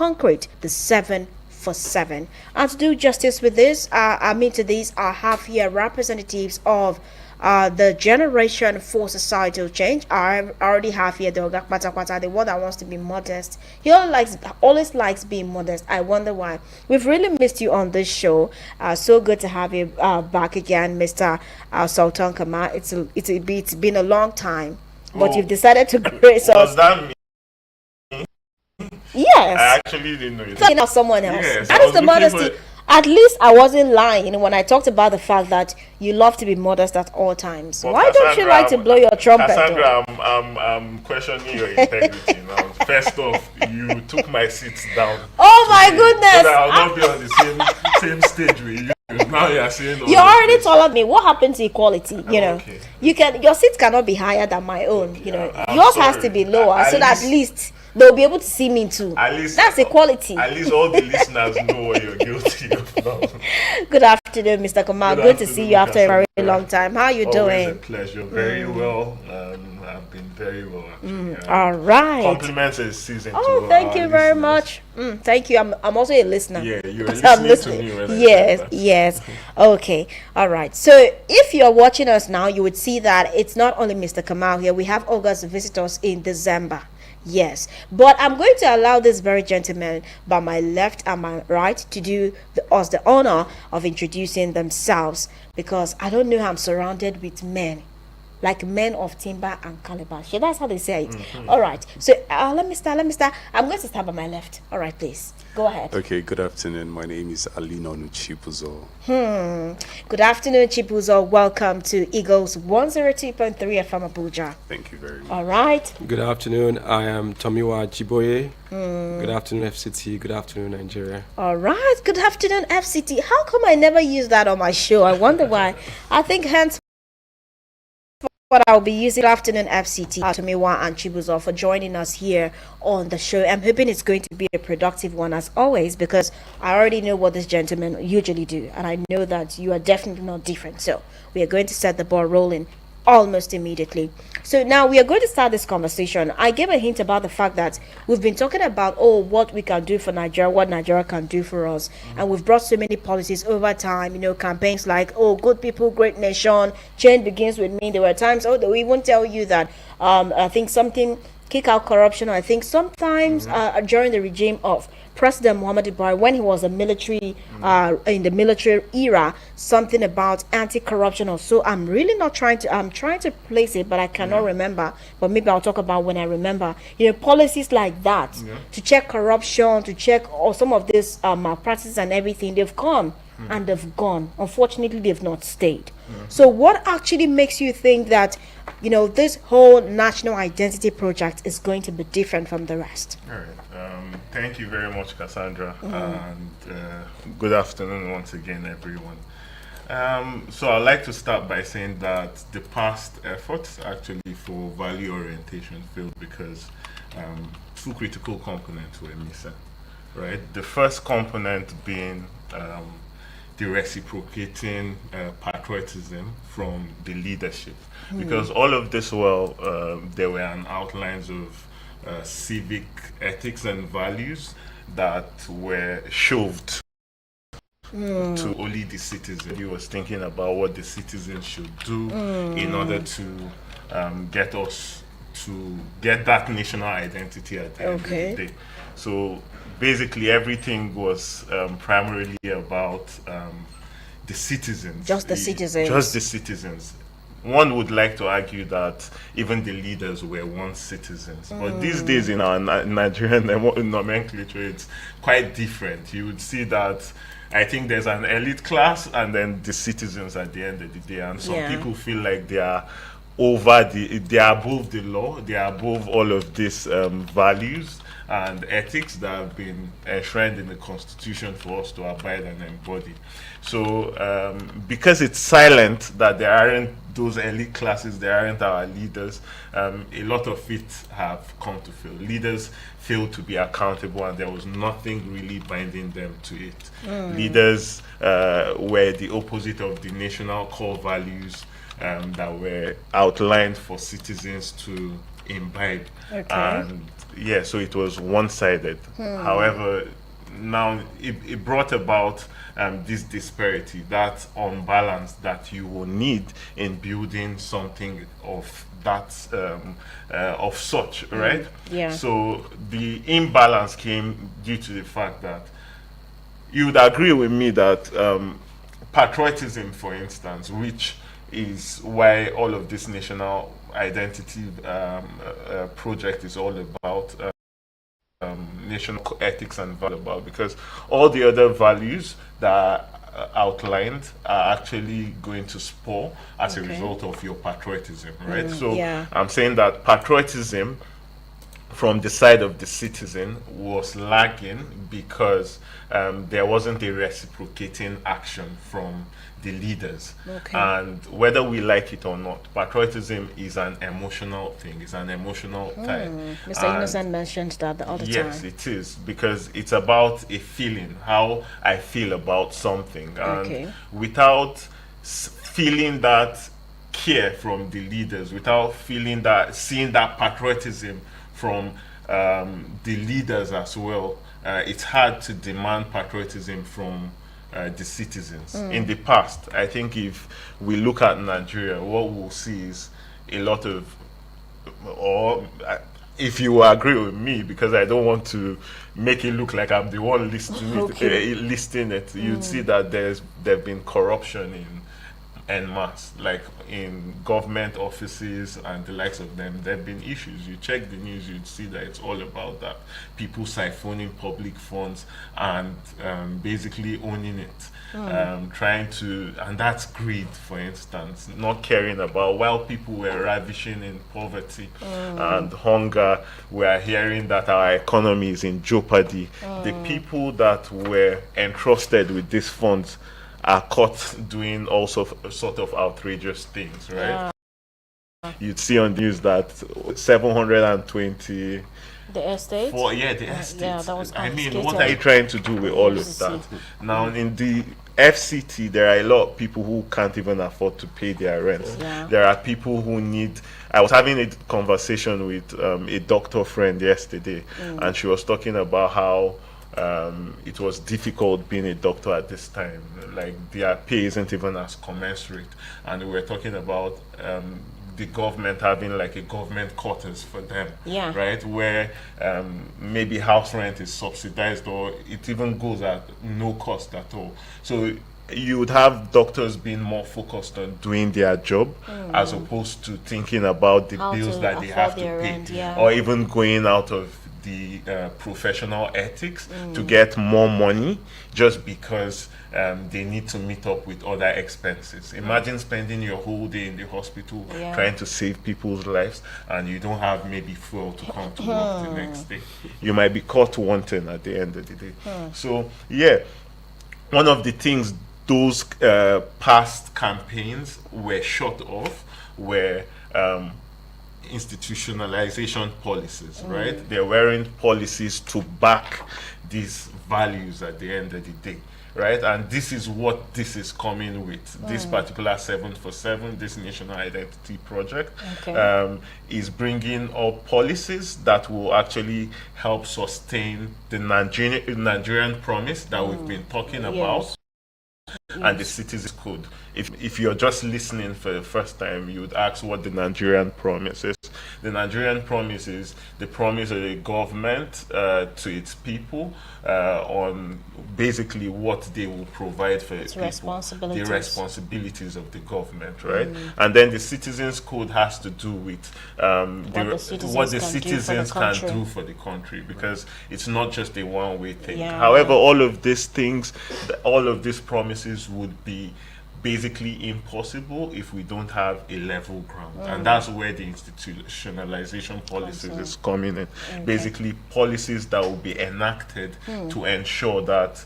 concrete, the 7 for 7. And to do justice with this, to these, I have here representatives of the generation for societal change. I already have here the Oga Kwata, the one that wants to be modest. He always likes being modest. I wonder why. We've really missed you on this show. So good to have you back again, Mr. Sultan Kama. It's been a long time, but you've decided to grace us. Does that mean? Yes. I actually didn't know. Talking of someone else. Yes, That is the modesty. At least I wasn't lying when I talked about the fact that you love to be modest at all times. Well, why don't you like to blow your trumpet? Cassandra, I'm questioning your integrity now. First off, you took my seats down. Oh my goodness! So that I'll not be on the same stage with you. Now you're saying you already told me what happened to equality. Okay. Your seat cannot be higher than my own. Okay, yours has to be lower so that at least they'll be able to see me too. At least that's equality. At least all the listeners know what you're guilty of now. Good afternoon, Mr. Kamal. Good to see you after a very long time. How are you doing? Always a pleasure. Very well. I've been very well, actually. All right. Compliments is season 2. Oh, thank you very much. Thank you. I'm also a listener. Yeah, you're listening to me. When yes. Okay. All right. So if you're watching us now, you would see that it's not only Mr. Kamal here. We have August visitors in December. Yes, but I'm going to allow this very gentleman by my left and my right to do us the honor of introducing themselves, because I don't know how I'm surrounded with men, like men of timber and calabash. Yeah, that's how they say it. All right. So let me start. I'm going to start by my left. All right, please. Go ahead. Okay, good afternoon. My name is Alino Chipuzo. Good afternoon, Chipuzo. Welcome to Eagles 102.3 FM Abuja. Thank you very much. All right. Good afternoon. I am Tomiwa Chiboye. Good afternoon, FCT. Good afternoon, Nigeria. All right. Good afternoon, FCT. How come I never use that on my show? I wonder why. I think hence what I'll be using. Afternoon, FCT, Tomiwa and Chibuzo, for joining us here on the show. I'm hoping it's going to be a productive one as always, because I already know what this gentleman usually do, and I know that you are definitely not different. So we are going to set the ball rolling almost immediately. So now we are going to start this conversation. I gave a hint about the fact that we've been talking about what we can do for Nigeria, what Nigeria can do for us, and we've brought so many policies over time, campaigns like good people, great nation, change begins with me. There were times they will even tell you that I think something, kick out corruption. I think sometimes during the regime of President Muhammadu Buhari, when he was a military in the military era, something about anti-corruption or so. I'm trying to place it, but I cannot remember. But maybe I'll talk about when I remember. Policies like that to check corruption, to check some of this malpractice and everything. They've come and they've gone. Unfortunately, they've not stayed. So what actually makes you think that this whole national identity project is going to be different from the rest? All right. Thank you very much, Cassandra, and good afternoon once again, everyone. So I'd like to start by saying that the past efforts actually for value orientation failed because two critical components were missing, right? The first component being the reciprocating patriotism from the leadership, because all of this there were outlines of civic ethics and values that were shoved to only the citizen. He was thinking about what the citizens should do in order to get us to get that national identity at the end of the day. So basically everything was primarily about the citizens. Just the citizens. Just the citizens. One would like to argue that even the leaders were once citizens. But these days in our Nigerian nomenclature, it's quite different. You would see that I think there's an elite class and then the citizens at the end of the day. And some people feel like they are they are above the law, they are above all of these values and ethics that have been enshrined in the Constitution for us to abide and embody. So because it's silent that there aren't those elite classes, there aren't our leaders, a lot of it have come to fail. Leaders failed to be accountable and there was nothing really binding them to it. Leaders were the opposite of the national core values that were outlined for citizens to imbibe. Okay. And yeah, so it was one-sided. However, now it brought about this disparity, that unbalance that you will need in building something of that of such, right? Yeah. So the imbalance came due to the fact that you would agree with me that patriotism, for instance, which is why all of this national identity project is all about, national ethics and value about, because all the other values that are outlined are actually going to spoil as a Okay. result of your patriotism, right? So yeah. I'm saying that patriotism from the side of the citizen was lagging because there wasn't a reciprocating action from the leaders. Okay. And whether we like it or not, patriotism is an emotional thing, it's an emotional type. Mr. And Innocent mentioned that all the yes, time. it is, because it's about a feeling, how I feel about something. Okay. And without feeling that care from the leaders, without feeling that, seeing that patriotism from the leaders as well, it's hard to demand patriotism from the citizens. In the past, I think if we look at Nigeria, what we'll see is a lot of, or if you agree with me, because I don't want to make it look like I'm the one listing Okay. listing it, you'd see that there've been corruption en masse, like in government offices and the likes of them. There've been issues. You check the news, you'd see that it's all about that, people siphoning public funds and basically owning it, trying to, and that's greed, for instance, not caring about, while people were ravishing in poverty and hunger, we are hearing that our economy is in jeopardy. The people that were entrusted with these funds are caught doing also sort of outrageous things, right? You'd see on the news that 720 The estate. for, yeah, the estate. Yeah, that was I mean, what confiscated. are you trying to do with all of FCT. that? Now, in the FCT, there are a lot of people who can't even afford to pay their rents. Yeah. There are people who need. I was having a conversation with a doctor friend yesterday, and she was talking about how it was difficult being a doctor at this time. Like, their pay isn't even as commensurate, and we were talking about the government having like a government quarters for them, Yeah. right, where maybe house rent is subsidized, or it even goes at no cost at all. So you would have doctors being more focused on doing their job as opposed to thinking about the How bills to that they afford have to their pay, rent, yeah. or even going out of the professional ethics to get more money just because they need to meet up with other expenses. Imagine spending your whole day in the hospital Yeah. trying to save people's lives, and you don't have maybe fuel to come to work the next day. You might be caught wanting at the end of the day. So yeah, one of the things those past campaigns were short of were institutionalization policies, right? There weren't policies to back these values at the end of the day, right? And this is what this is coming with. This particular 7 for 7, this national identity project, Okay. is bringing up policies that will actually help sustain the Nigerian promise that we've been talking about, and the citizens code. If you're just listening for the first time, you would ask what the Nigerian promise is. The Nigerian promise is the promise of the government to its people on basically what they will provide for its people, responsibilities. the responsibilities of the government, right? And then the citizens code has to do with what the citizens can do for the country, because it's not just a one-way thing. Yeah. However, all of these things, all of these promises would be basically impossible if we don't have a level ground, and that's where the institutionalization policies is coming in. Basically, policies that will be enacted to ensure that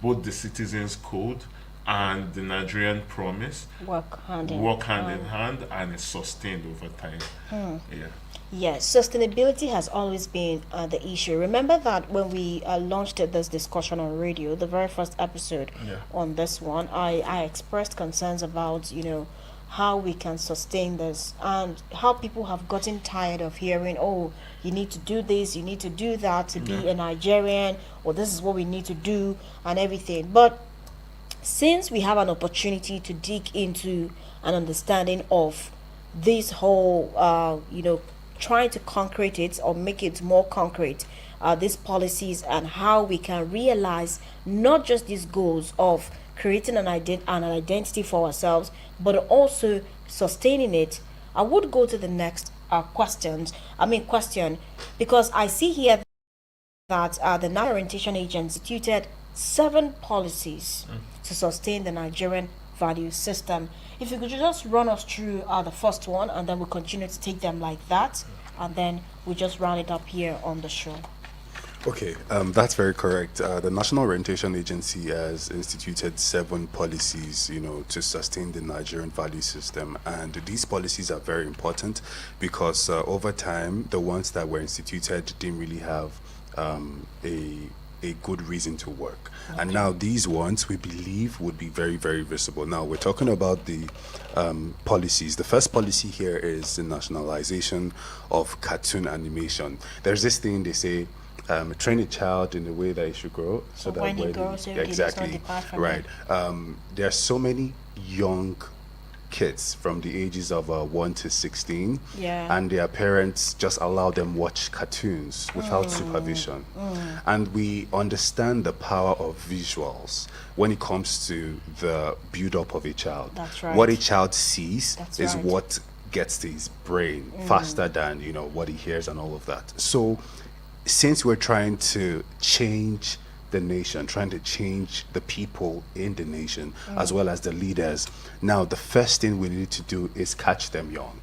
both the citizens code and the Nigerian promise Work hand in hand and is sustained over time. Yeah. Yes, sustainability has always been the issue. Remember that when we launched this discussion on radio, the very first episode Yeah. on this one, I expressed concerns about, how we can sustain this, and how people have gotten tired of hearing, oh, you need to do this, you need to do that to be a Nigerian, or this is what we need to do and everything. But since we have an opportunity to dig into an understanding of this whole trying to concrete it or make it more concrete, these policies, and how we can realize not just these goals of creating an identity for ourselves, but also sustaining it, I would go to the next question, because I see here that the National Orientation Agency instituted 7 policies to sustain the Nigerian value system. If you could just run us through the first one, and then we'll continue to take them like that, and then we'll just round it up here on the show. Okay, that's very correct. The National Orientation Agency has instituted 7 policies, to sustain the Nigerian value system. And these policies are very important because over time, the ones that were instituted didn't really have a good reason to work. Okay. And now these ones, we believe, would be very, very visible. Now, we're talking about the policies. The first policy here is the nationalization of cartoon animation. There's this thing they say, train a child in the way that he should grow, so that when he grows, exactly, he does not depart from right. it. There are so many young kids from the ages of 1 to 16, and their parents just allow them watch cartoons without supervision. And we understand the power of visuals when it comes to the build-up of a child. That's right. What a child sees is right. what gets to his brain faster than what he hears and all of that. So since we're trying to change the nation, trying to change the people in the nation, as well as the leaders, now the first thing we need to do is catch them young.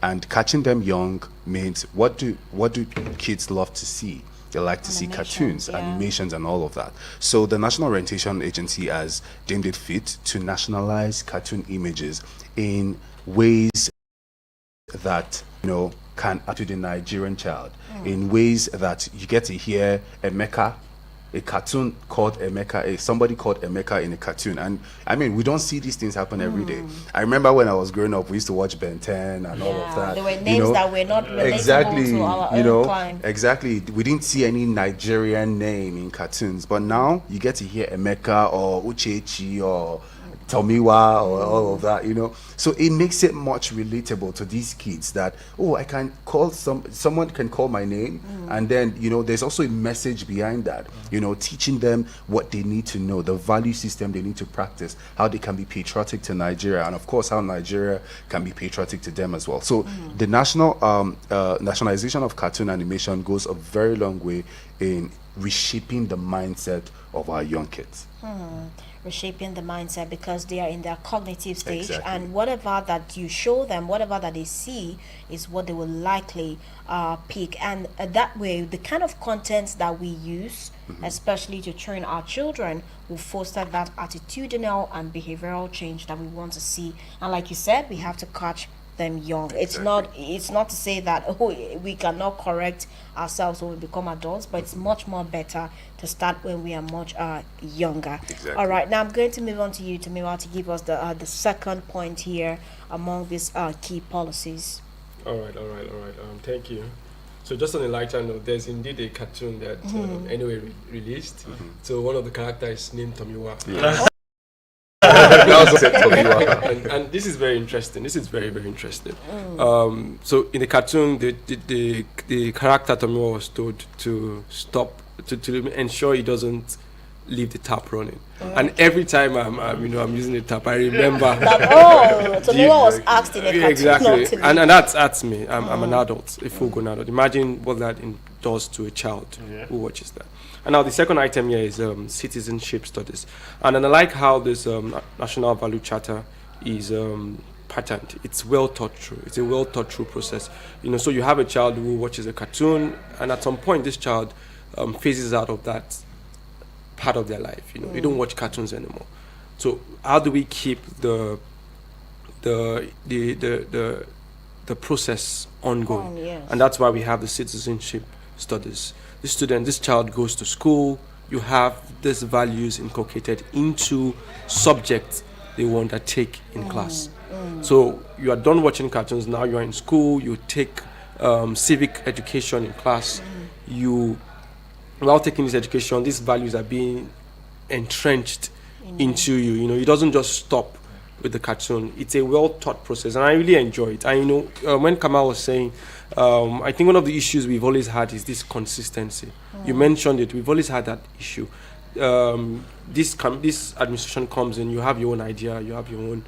And catching them young means, what do kids love to see? They like to see cartoons, animations, and all of that. So the National Orientation Agency has deemed it fit to nationalize cartoon images in ways that can appeal to the Nigerian child, in ways that you get to hear Emeka, a cartoon called Emeka, somebody called Emeka in a cartoon. And I mean, we don't see these things happen every day. I remember when I was growing up, we used to watch Ben 10 and all of that. There were names that were not relatable to our own time. Exactly. We didn't see any Nigerian name in cartoons, but now you get to hear Emeka or Uchechi or Tomiwa or all of that, So it makes it much relatable to these kids that, I can call someone can call my name, and then, there's also a message behind that, teaching them what they need to know, the value system they need to practice, how they can be patriotic to Nigeria, and of course, how Nigeria can be patriotic to them as well. So the nationalization of cartoon animation goes a very long way in reshaping the mindset of our young kids. Reshaping the mindset, because they are in their cognitive stage, Exactly. and whatever that you show them, whatever that they see, is what they will likely pick. And that way, the kind of content that we use, especially to train our children, will foster that attitudinal and behavioral change that we want to see. And like you said, we have to catch them young. Exactly. It's not to say that we cannot correct ourselves when we become adults, but it's much more better to start when we are much younger. Exactly. All right, now I'm going to move on to you, Tomiwa, to give us the second point here among these key policies. All right. Thank you. So just on a lighter note, there's indeed a cartoon that anyway released. So one of the characters is named Tomiwa. Yeah. and this is very interesting. This is very, very interesting. So in the cartoon, the character Tomiwa was told to stop, to ensure he doesn't leave the tap running. And every time I'm using the tap, I remember Tomiwa was asked in a cartoon. Exactly, and that's me. I'm an adult, a full-grown adult. Imagine what that does to a child who watches that. And now the second item here is citizenship studies. And I like how this National Value Charter is patterned. It's well thought through. It's a well thought through process. So you have a child who watches a cartoon, and at some point this child phases out of that part of their life. They don't watch cartoons anymore. So how do we keep the process ongoing? Yes. And that's why we have the citizenship studies. This child goes to school, you have these values inculcated into subjects they want to take in class. So you are done watching cartoons, now you are in school, you take civic education in class. You, while taking this education, these values are being entrenched into you. You know, it doesn't just stop with the cartoon. It's a well taught process, and I really enjoy it. And when Kamal was saying, I think one of the issues we've always had is this consistency. You mentioned it. We've always had that issue. This administration comes in, you have your own idea, you have your own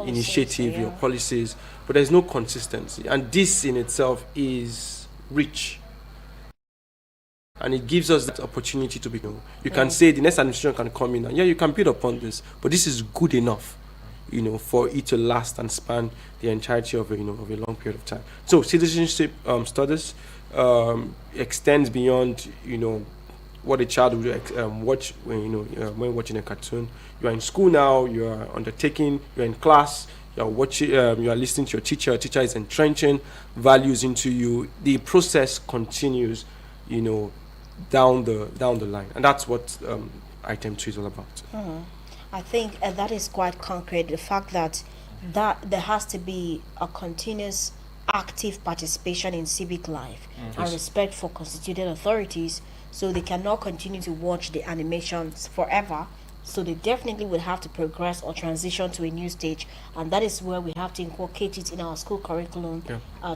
initiative, your policies, but there's no consistency, and this in itself is rich. And it gives us that opportunity to be. You can say the next administration can come in and you can build upon this, but this is good enough, for it to last and span the entirety of a long period of time. So citizenship studies extends beyond what a child would watch when watching a cartoon. You are in school now. You are undertaking. You are in class. You are watching. You are listening to your teacher. Your teacher is entrenching values into you. The process continues. Down the line, and that's what item 2 is all about. I think that is quite concrete. The fact that there has to be a continuous active participation in civic life and respect for constituted authorities, so they cannot continue to watch the animations forever. So they definitely would have to progress or transition to a new stage, and that is where we have to inculcate it in our school curriculum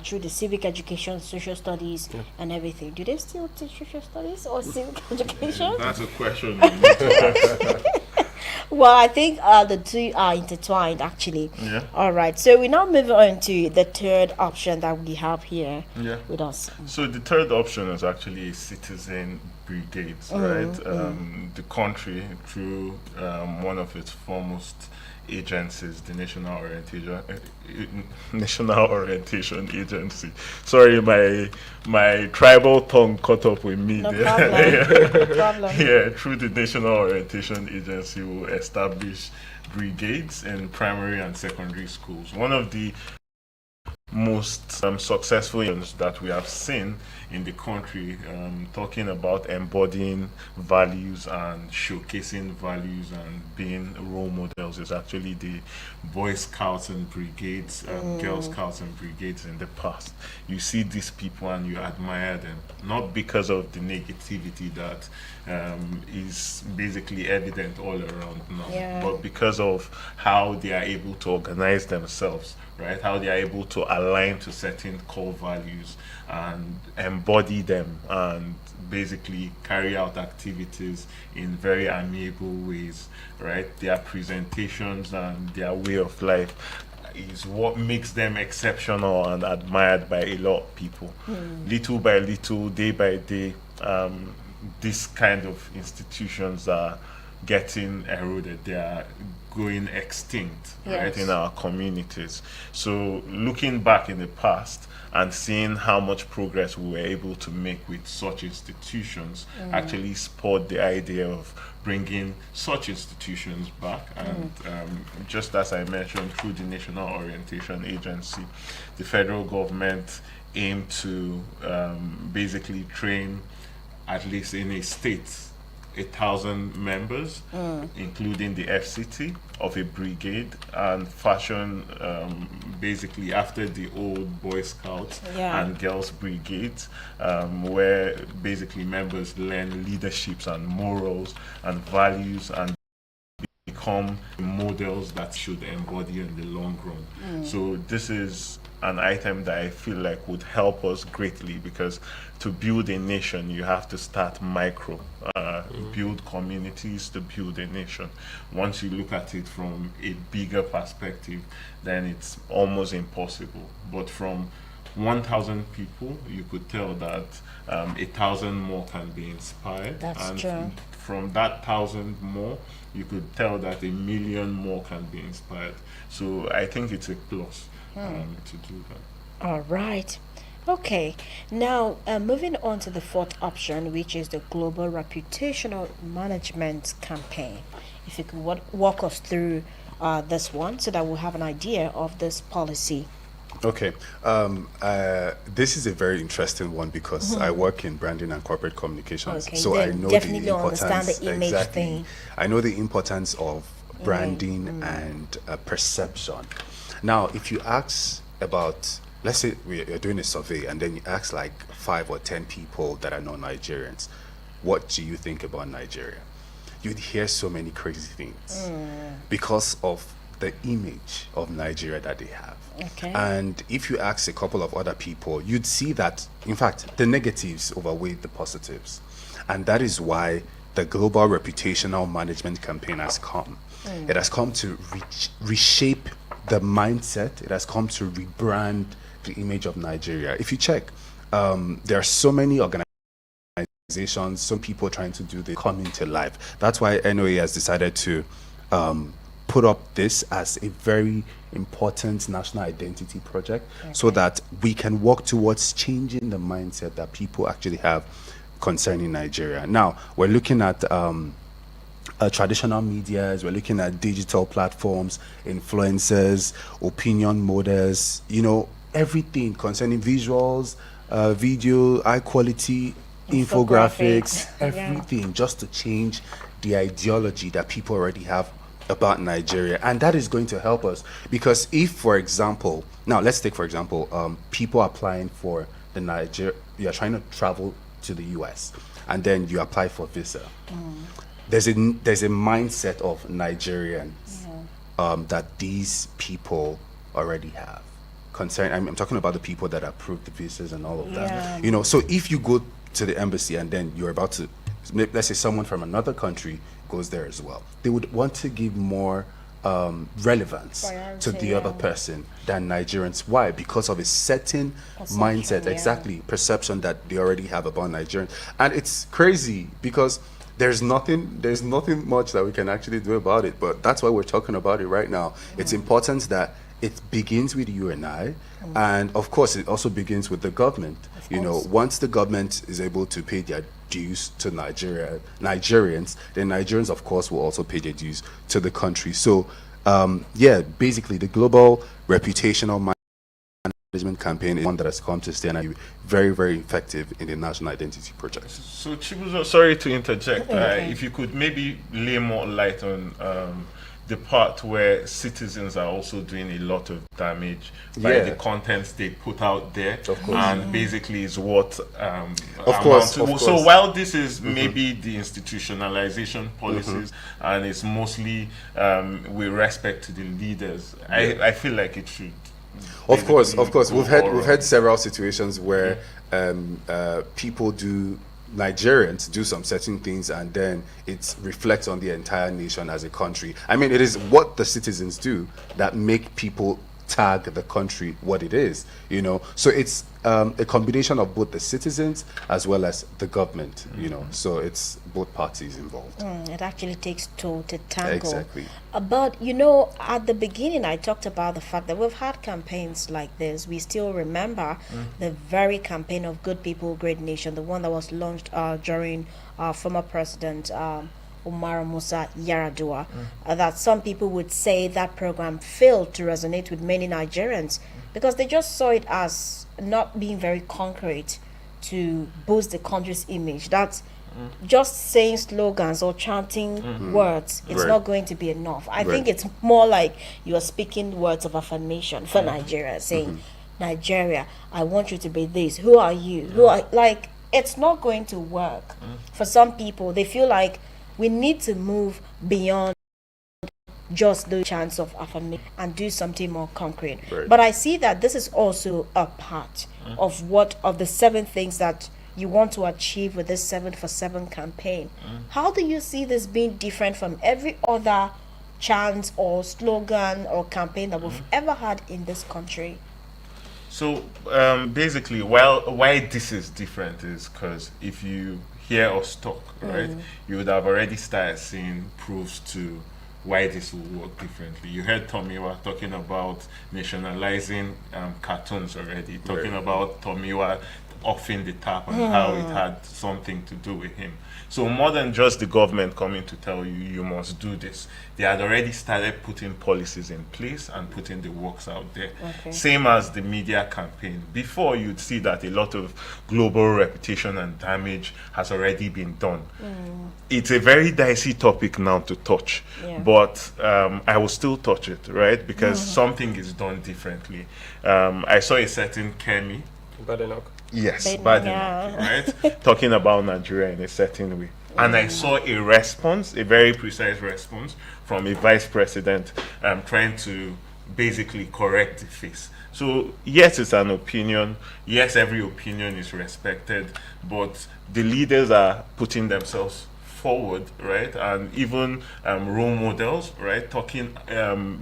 through the civic education, social studies, and everything. Do they still teach social studies or civic education? That's a question we need to Well, I think the two are intertwined, actually. Yeah. All right. So we now move on to the third option that we have here with us. So the third option is actually citizen brigades, right? The country, through one of its foremost agencies, the National Orientation Agency. Sorry, my tribal tongue caught up with me No there. problem. No problem. Yeah, through the National Orientation Agency, will establish brigades in primary and secondary schools. One of the most successful ones that we have seen in the country, talking about embodying values and showcasing values and being role models, is actually the Boy Scouts and Brigades, Girl Scouts and Brigades in the past. You see these people and you admire them, not because of the negativity that is basically evident all around now, but because of how they are able to organize themselves, right? How they are able to align to certain core values and embody them and basically carry out activities in very amiable ways, right? Their presentations and their way of life is what makes them exceptional and admired by a lot of people. Little by little, day by day, this kind of institutions are getting eroded. They are going extinct, right, in our communities. So looking back in the past and seeing how much progress we were able to make with such institutions actually spurred the idea of bringing such institutions back. And just as I mentioned, through the National Orientation Agency, the federal government aimed to basically train, at least in a state, 1,000 members, including the FCT, of a brigade, and fashion basically after the old Boy Scouts and Girls Brigades, where basically members learn leaderships and morals and values and become models that should embody in the long run. So this is an item that I feel like would help us greatly, because to build a nation, you have to start micro, build communities to build a nation. Once you look at it from a bigger perspective, then it's almost impossible. But from 1,000 people, you could tell that 1,000 more can be inspired. That's and true. From that 1,000 more, you could tell that 1,000,000 more can be inspired. So I think it's a plus to do that. All right. Okay. Now, moving on to the fourth option, which is the Global Reputational Management Campaign. If you could walk us through this one so that we'll have an idea of this policy. Okay. This is a very interesting one because I work in branding and corporate communications. Okay, So then I know definitely the importance. understand the image thing. I know the importance of branding and perception. Now, if you ask about, let's say you're doing a survey and then you ask like 5 or 10 people that are non-Nigerians, what do you think about Nigeria? You'd hear so many crazy things because of the image of Nigeria that they have. Okay. And if you ask a couple of other people, you'd see that, in fact, the negatives overweigh the positives. And that is why the Global Reputational Management Campaign has come. It has come to reshape the mindset. It has come to rebrand the image of Nigeria. If you check, there are so many organizations, some people trying to do this come into life. That's why NOA has decided to put up this as a very important national identity project, so that we can work towards changing the mindset that people actually have concerning Nigeria. Now, we're looking at traditional medias, we're looking at digital platforms, influencers, opinion models, everything concerning visuals, video, high quality, infographics, everything, just to change the ideology that people already have about Nigeria. And that is going to help us, because if, for example, now let's take, for example, people applying for the you're trying to travel to the US and then you apply for visa. There's a mindset of Nigerians that these people already have. I'm talking about the people that approve the visas and all of that. So if you go to the embassy and then you're about to, let's say someone from another country goes there as well, they would want to give more relevance to the other person than Nigerians. Why? Because of a certain mindset, exactly, perception that they already have about Nigerians. And it's crazy because there's nothing much that we can actually do about it, but that's why we're talking about it right now. It's important that it begins with you and I, and of course it also begins with the government. Once the government is able to pay their dues to Nigerians, then Nigerians of course will also pay their dues to the country. So basically the Global Reputational Management Campaign is one that has come to stay and be very, very effective in the national identity project. So Chibuzo, sorry to interject, if you could maybe lay more light on the part where citizens are also doing a lot of damage by the contents they put out there, and basically is what of course. So while this is maybe the institutionalization policies and it's mostly with respect to the leaders, I feel like it should. Of course, we've had several situations where Nigerians do some certain things and then it reflects on the entire nation as a country. I mean, it is what the citizens do that make people tag the country what it is, So it's a combination of both the citizens as well as the government, So it's both parties involved. It actually takes two to tango. Exactly. But at the beginning I talked about the fact that we've had campaigns like this. We still remember the very campaign of Good People, Great Nation, the one that was launched during former President Umar Musa Yar'Adua, that some people would say that program failed to resonate with many Nigerians because they just saw it as not being very concrete to boost the country's image. That's just saying slogans or chanting words, it's not going to be enough. I think it's more like you are speaking words of affirmation for Nigeria, saying, Nigeria, I want you to be this. Who are you? It's not going to work. For some people, they feel like we need to move beyond just the chance of affirmation and do something more concrete. But I see that this is also a part of the 7 things that you want to achieve with this 7 for 7 campaign. How do you see this being different from every other chant or slogan or campaign that we've ever had in this country? So basically, why this is different is because if you hear us talk, right, you would have already started seeing proofs to why this will work differently. You heard Tomiwa talking about nationalizing cartoons already, talking about Tomiwa offing the tap and how it had something to do with him. So more than just the government coming to tell you you must do this, they had already started putting policies in place and putting the works out there. Okay. Same as the media campaign. Before, you'd see that a lot of global reputation and damage has already been done. It's a very dicey topic now to touch, Yeah. but I will still touch it, right? Because something is done differently. I saw a certain Kemi. Badenoch. Yes, But bad yeah. enough, right? Talking about Nigeria in a certain way. And I saw a response, a very precise response from a vice president trying to basically correct the face. So, yes, it's an opinion. Yes, every opinion is respected. But the leaders are putting themselves forward, right? And even role models, right? Talking,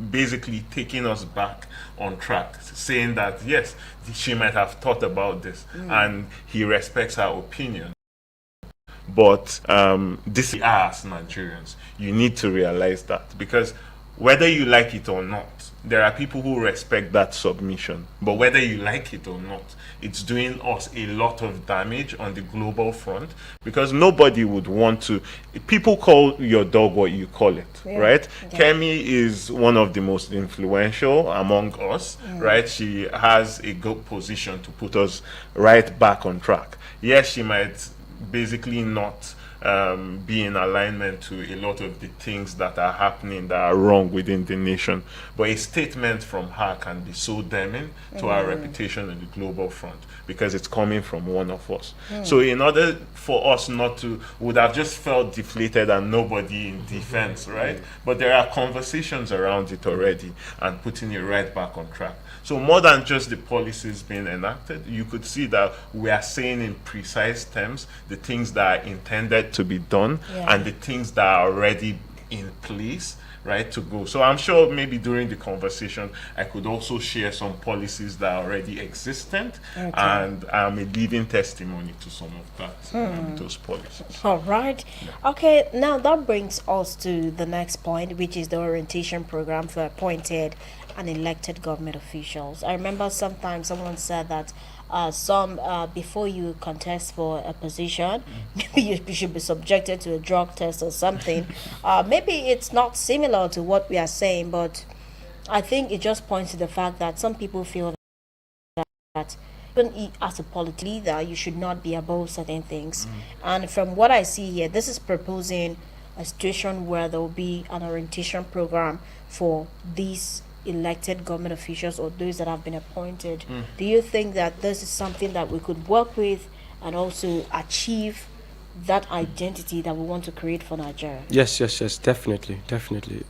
basically taking us back on track, saying that, yes, she might have thought about this and he respects her opinion. But this is us Nigerians. You need to realize that, because whether you like it or not, there are people who respect that submission. But whether you like it or not, it's doing us a lot of damage on the global front, because nobody would want to. People call your dog what you call it, right? Yeah. Kemi is one of the most influential among us, right? She has a good position to put us right back on track. Yes, she might basically not be in alignment to a lot of the things that are happening that are wrong within the nation. But a statement from her can be so damning to our reputation on the global front, because it's coming from one of us. So in order for us not to, would have just felt deflated and nobody in defense, right? But there are conversations around it already and putting it right back on track. So more than just the policies being enacted, you could see that we are saying in precise terms the things that are intended to be done and the things that are already in place, right, to go. So I'm sure maybe during the conversation I could also share some policies that are already existent, and I'm a living testimony to some of that, those policies. All right. Okay, now that brings us to the next point, which is the orientation program for appointed and elected government officials. I remember sometimes someone said that before you contest for a position, maybe you should be subjected to a drug test or something. Maybe it's not similar to what we are saying, but I think it just points to the fact that some people feel that even as a political leader, you should not be above certain things. And from what I see here, this is proposing a situation where there will be an orientation program for these elected government officials or those that have been appointed. Do you think that this is something that we could work with and also achieve that identity that we want to create for Nigeria? Yes, definitely.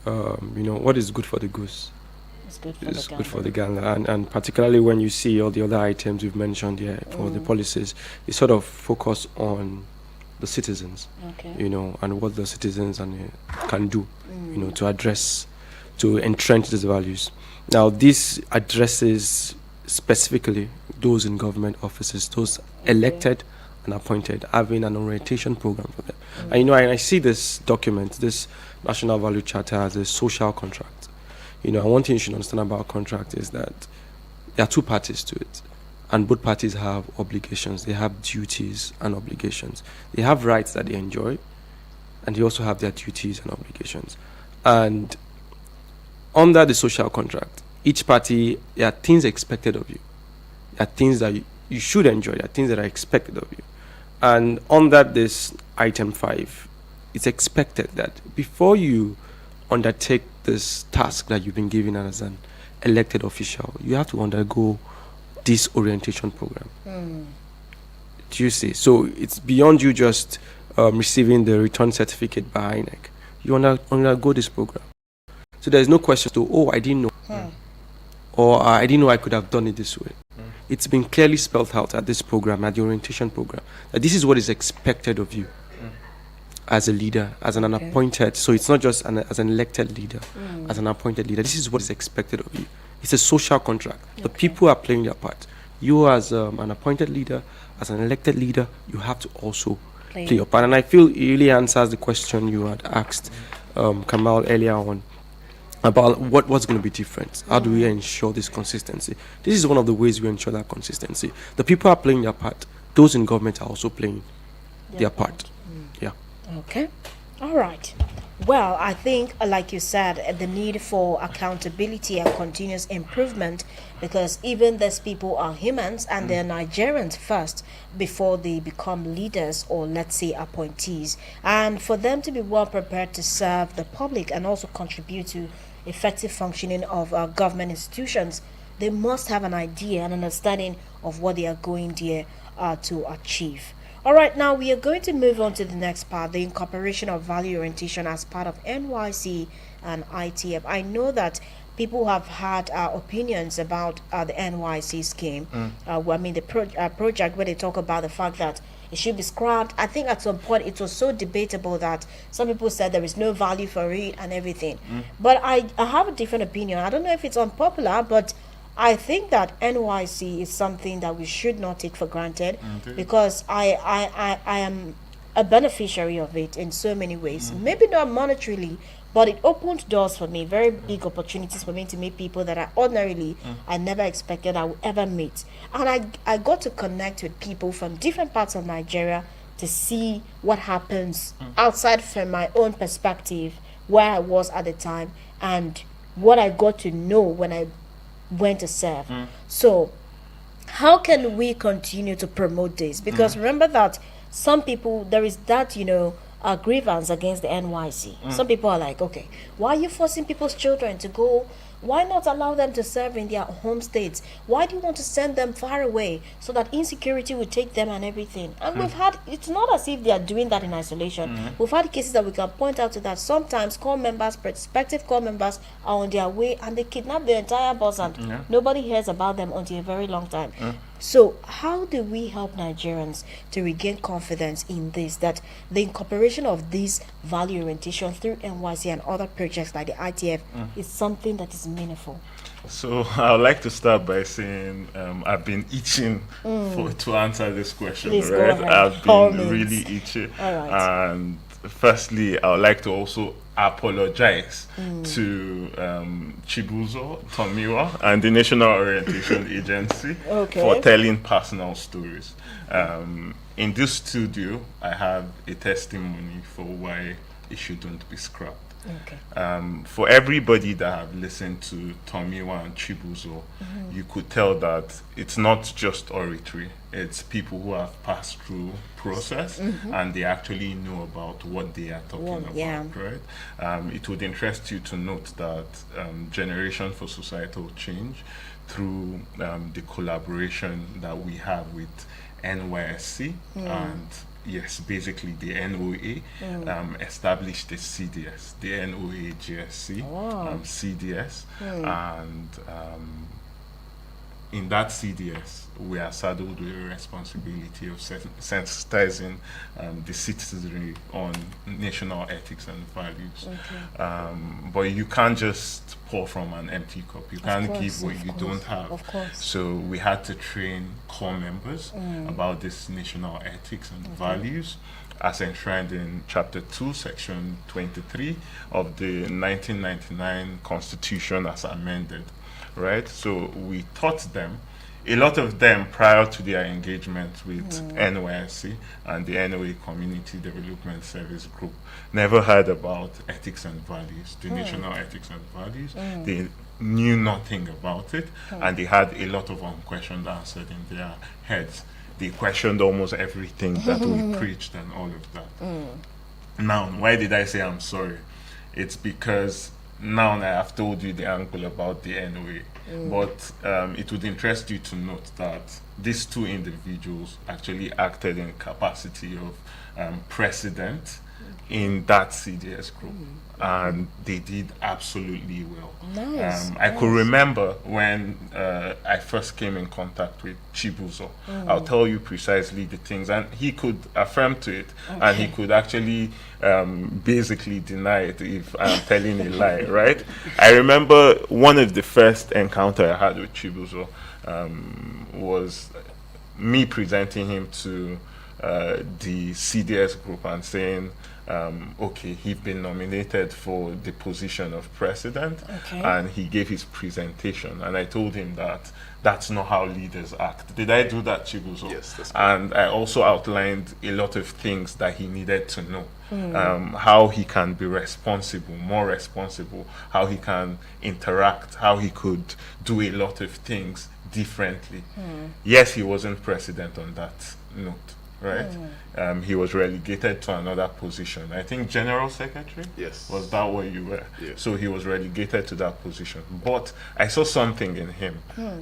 What is good for the goose It's good for is the good for gander. the gander, and particularly when you see all the other items we've mentioned here for the policies, it sort of focus on the citizens, Okay. and what the citizens can do, to entrench these values. Now, this addresses specifically those in government offices, those elected and appointed, having an orientation program for them. And I see this document, this National Value Charter, as a social contract. One thing you should understand about contract is that there are two parties to it, and both parties have obligations. They have duties and obligations. They have rights that they enjoy, and they also have their duties and obligations. And under the social contract, each party, there are things expected of you. There are things that you should enjoy. There are things that are expected of you. And under this item 5, it's expected that before you undertake this task that you've been given as an elected official, you have to undergo this orientation program. Do you see? So it's beyond you just receiving the return certificate by INEC. You undergo this program. So there's no question to, I didn't know. Or I didn't know I could have done it this way. It's been clearly spelled out at this program, at the orientation program, that this is what is expected of you as a leader, as an appointed. So it's not just as an elected leader, as an appointed leader. This is what is expected of you. It's a social contract. The people are playing their part. You as an appointed leader, as an elected leader, you have to also play your part. And I feel it really answers the question you had asked Kamal earlier on, about what's going to be different. How do we ensure this consistency? This is one of the ways we ensure that consistency. The people are playing their part. those in government are also playing their part. Yeah. Okay. All right. Well, I think, like you said, the need for accountability and continuous improvement, because even these people are humans and they're Nigerians first before they become leaders or, let's say, appointees. And for them to be well prepared to serve the public and also contribute to effective functioning of government institutions, they must have an idea and understanding of what they are going there to achieve. All right, now we are going to move on to the next part, the incorporation of value orientation as part of NYC and ITF. I know that people have had opinions about the NYC scheme. I mean, the project where they talk about the fact that it should be scrapped. I think at some point it was so debatable that some people said there is no value for it and everything. But I have a different opinion. I don't know if it's unpopular, but I think that NYC is something that we should not take for granted, because I am a beneficiary of it in so many ways. Maybe not monetarily, but it opened doors for me, very big opportunities for me to meet people that I ordinarily I never expected I would ever meet. And I got to connect with people from different parts of Nigeria to see what happens outside from my own perspective, where I was at the time, and what I got to know when I went to serve. So how can we continue to promote this? Because remember that some people, there is that, grievance against the NYC. Some people are like, okay, why are you forcing people's children to go? Why not allow them to serve in their home states? Why do you want to send them far away so that insecurity will take them and everything? And we've had, it's not as if they are doing that in isolation. We've had cases that we can point out to that sometimes core members, prospective core members, are on their way and they kidnap the entire bus and nobody hears about them until a very long time. So how do we help Nigerians to regain confidence in this, that the incorporation of this value orientation through NYC and other projects like the ITF is something that is meaningful? So I would like to start by saying I've been itching to answer this question. Please go right? ahead. I've All been means. really itching. All right. And firstly, I would like to also apologize to Chibuzo, Tomiwa, and the National Orientation Agency for telling personal stories. In this studio, I have a testimony for why it shouldn't be scrapped. For everybody that have listened to Tomiwa and Chibuzo, you could tell that it's not just oratory. It's people who have passed through process and they actually know about what they are talking about, right? It would interest you to note that Generation for Societal Change, through the collaboration that we have with NYSC and yes, basically the NOA established the CDS, the NOA GSC, CDS, and in that CDS, we are saddled with the responsibility of sensitizing the citizenry on national ethics and values. But you can't just pour from an empty cup. You can't give what you don't have. So we had to train core members about this national ethics and values, as enshrined in Chapter 2, Section 23 of the 1999 Constitution as amended. Right, so we taught them, a lot of them prior to their engagement with NYSC and the NOA Community Development Service Group never heard about ethics and values, the national ethics and values. They knew nothing about it, and they had a lot of unquestioned answers in their heads. They questioned almost everything that we preached and all of that. Now, why did I say I'm sorry? It's because now I have told you the angle about the NOA, but it would interest you to note that these two individuals actually acted in capacity of president in that CDS group, and they did absolutely well. I could remember when I first came in contact with Chibuzo. I'll tell you precisely the things, and he could affirm to it, and he could actually basically deny it if I'm telling a lie, right? I remember one of the first encounter I had with Chibuzo was me presenting him to the CDS group and saying, okay, he's been nominated for the position of president, Okay. and he gave his presentation, and I told him that that's not how leaders act. Did I do that, Chibuzo? Yes, that's correct. And I also outlined a lot of things that he needed to know. How he can be responsible, more responsible, how he can interact, how he could do a lot of things differently. Yes, he wasn't president on that note, right? He was relegated to another position. I think General Secretary? Yes. Was that what you were? Yeah. So he was relegated to that position. But I saw something in him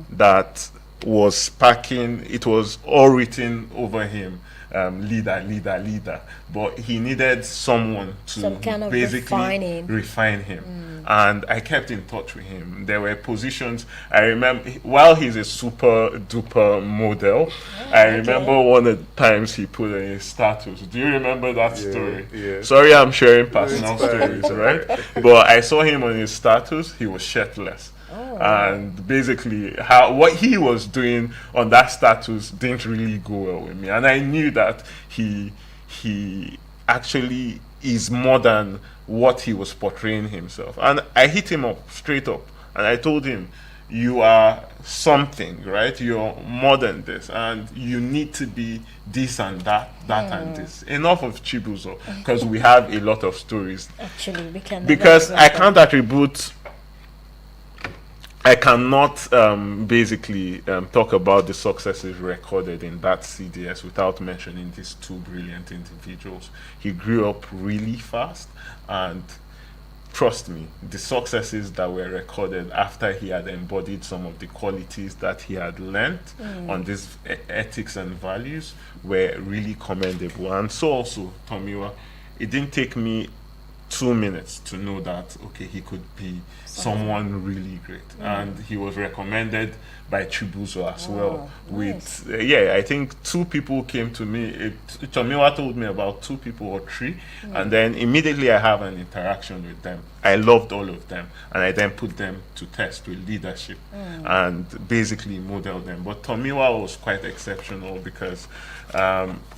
that was sparking, it was all written over him. Leader, leader, leader. But he needed someone to Some kind of basically refine him. And I kept in touch with him. There were positions, I remember, while he's a super duper model, I remember one of the times he put in his status. Do you remember that story? yeah. Sorry, I'm sharing personal It's fine. stories, right? But I saw him on his status, he was shirtless. And basically, what he was doing on that status didn't really go well with me, and I knew that he actually is more than what he was portraying himself. And I hit him up straight up, and I told him, "You are something, right? You're more than this, and you need to be this and that, and this." Enough of Chibuzo, because we have a lot of stories. Actually, we can. Because I can't attribute. I cannot basically talk about the successes recorded in that CDS without mentioning these two brilliant individuals. He grew up really fast, and trust me, the successes that were recorded after he had embodied some of the qualities that he had learned on these ethics and values were really commendable. And so also, Tomiwa, it didn't take me 2 minutes to know that, okay, he could be someone really great. And he was recommended by Chibuzo as well. Nice. With I think 2 people came to me. Tomiwa told me about 2 people or 3, and then immediately I have an interaction with them. I loved all of them, and I then put them to test with leadership and basically modeled them. But Tomiwa was quite exceptional because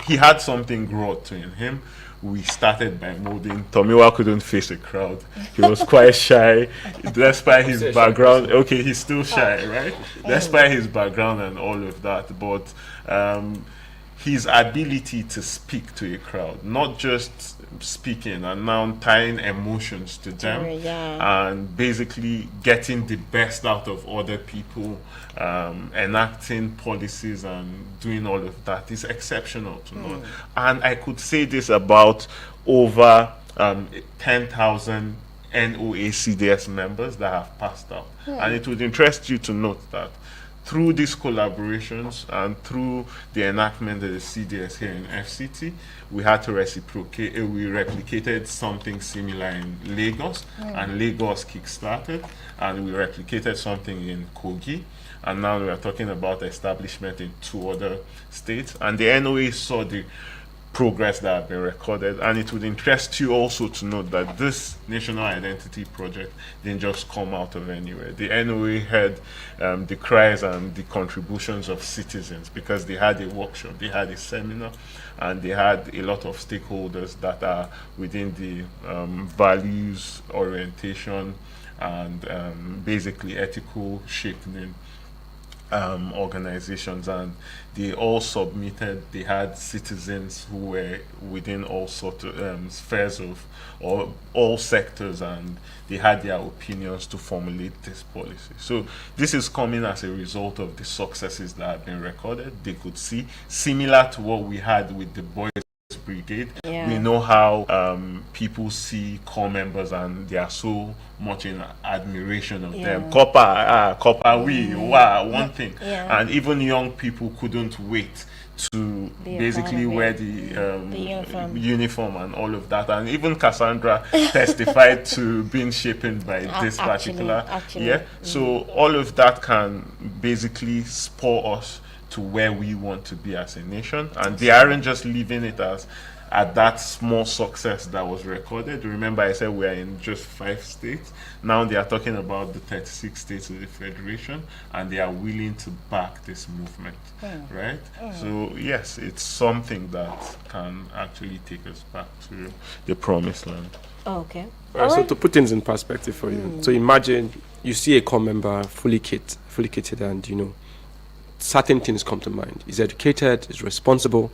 he had something growth in him. We started by molding. Tomiwa couldn't face a crowd. He was quite shy, despite his background. Okay, he's still shy, right? Despite his background and all of that, but his ability to speak to a crowd, not just speaking and now tying emotions to them, and basically getting the best out of other people, enacting policies and doing all of that is exceptional to know. And I could say this about over 10,000 NOA CDS members that have passed out. And it would interest you to note that through these collaborations and through the enactment of the CDS here in FCT, we had to reciprocate. We replicated something similar in Lagos, and Lagos kickstarted, and we replicated something in Kogi, and now we are talking about establishment in 2 other states. And the NOA saw the progress that have been recorded, and it would interest you also to note that this national identity project didn't just come out of anywhere. The NOA heard the cries and the contributions of citizens, because they had a workshop, they had a seminar, and they had a lot of stakeholders that are within the values orientation and basically ethical shaping organizations, and they all submitted. They had citizens who were within all sorts of spheres of all sectors, and they had their opinions to formulate this policy. So this is coming as a result of the successes that have been recorded. They could see, similar to what we had with the boys brigade. We know how people see core members, and they are so much in admiration of them. Copper, we, wow, one thing. And even young people couldn't wait to basically wear the uniform and all of that. And even Cassandra testified to being shaped by this particular. So all of that can basically spur us to where we want to be as a nation, and they aren't just leaving it at that small success that was recorded. Remember, I said we are in just 5 states. Now they are talking about the 36 states of the Federation, and they are willing to back this movement, right? So, yes, it's something that can actually take us back to the promised land. Okay. Right, so to put things in perspective for you, so imagine you see a core member fully kitted, and certain things come to mind. He's educated, he's responsible.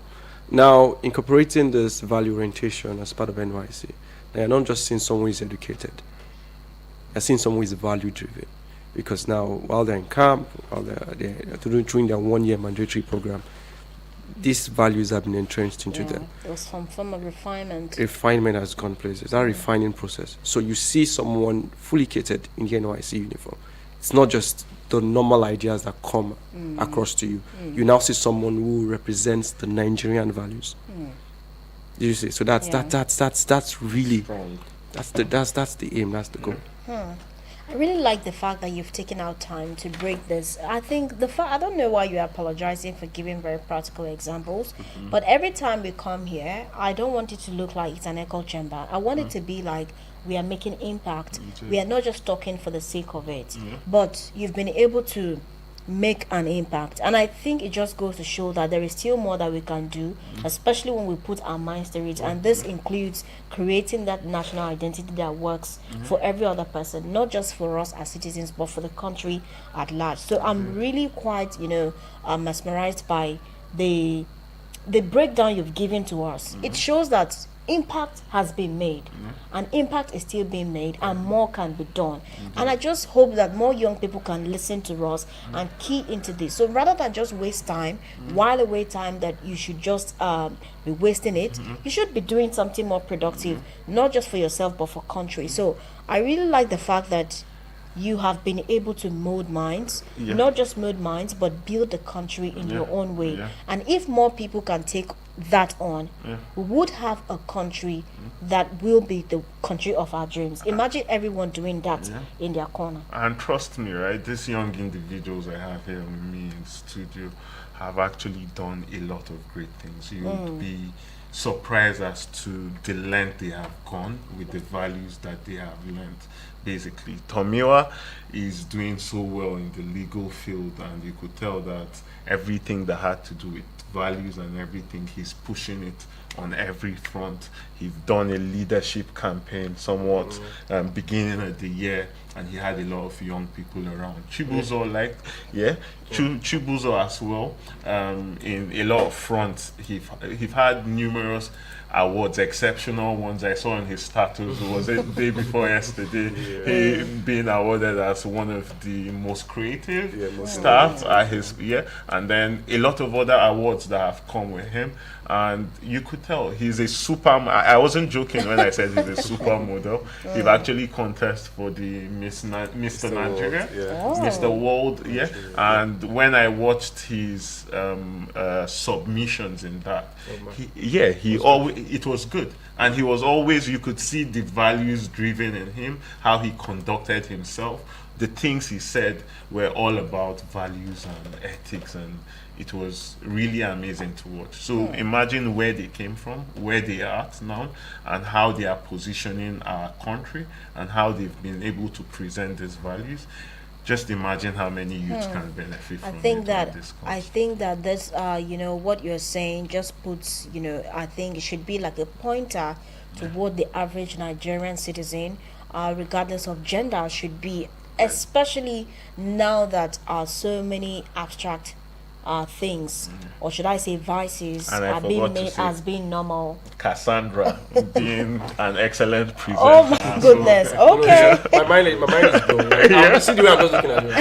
Now, incorporating this value orientation as part of NYC, you're not just seeing someone who is educated, you're seeing someone who is value driven. Because now, while they're in camp, while they're doing their 1-year mandatory program, these values have been entrenched into them. There was some form of refinement. Refinement has gone places. That refining process. So you see someone fully kitted in the NYC uniform. It's not just the normal ideas that come across to you. You now see someone who represents the Nigerian values. You see, so that's really Strong. that's the aim. That's the goal. I really like the fact that you've taken out time to break this. I think I don't know why you're apologizing for giving very practical examples, but every time we come here, I don't want it to look like it's an echo chamber. I want it to be like we are making impact. We are not just talking for the sake of it, but you've been able to make an impact, and I think it just goes to show that there is still more that we can do, especially when we put our minds to it, and this includes creating that national identity that works for every other person, not just for us as citizens but for the country at large. So I'm really quite mesmerized by the breakdown you've given to us. It shows that impact has been made, and impact is still being made, and more can be done. And I just hope that more young people can listen to us and key into this. So rather than just waste time, while away time that you should just be wasting it, you should be doing something more productive, not just for yourself but for country. So I really like the fact that you have been able to mold minds, not just mold minds, but build the country in your own way. And if more people can take that on, we would have a country that will be the country of our dreams. Imagine everyone doing that in their corner. And trust me, right, these young individuals I have here with me in studio have actually done a lot of great things. You would be surprised as to the length they have gone with the values that they have learned. Basically, Tomiwa is doing so well in the legal field, and you could tell that everything that had to do with values and everything, he's pushing it on every front. He's done a leadership campaign somewhat beginning of the year, and he had a lot of young people around. Chibuzo Chibuzo as well, in a lot of fronts. He've had numerous awards, exceptional ones. I saw on his status, was it day before yesterday, he being awarded as one of the most creative staff at his and then a lot of other awards that have come with him. And you could tell he's a I wasn't joking when I said he's a supermodel. He actually contest for the Mr. Nigeria, Mr. World, and when I watched his submissions in that, it was good. And he was always, you could see the values driven in him, how he conducted himself. The things he said were all about values and ethics, and it was really amazing to watch. So imagine where they came from, where they are at now, and how they are positioning our country, and how they've been able to present these values. Just imagine how many youths can benefit from this. I think that this, what you're saying just puts, I think it should be like a pointer to what the average Nigerian citizen, regardless of gender, should be, especially now that so many abstract things, or should I say vices, are being made as being normal. Cassandra being an excellent presenter. Oh my goodness. Okay. My mind is blown. Like, I see the way I'm just looking at you.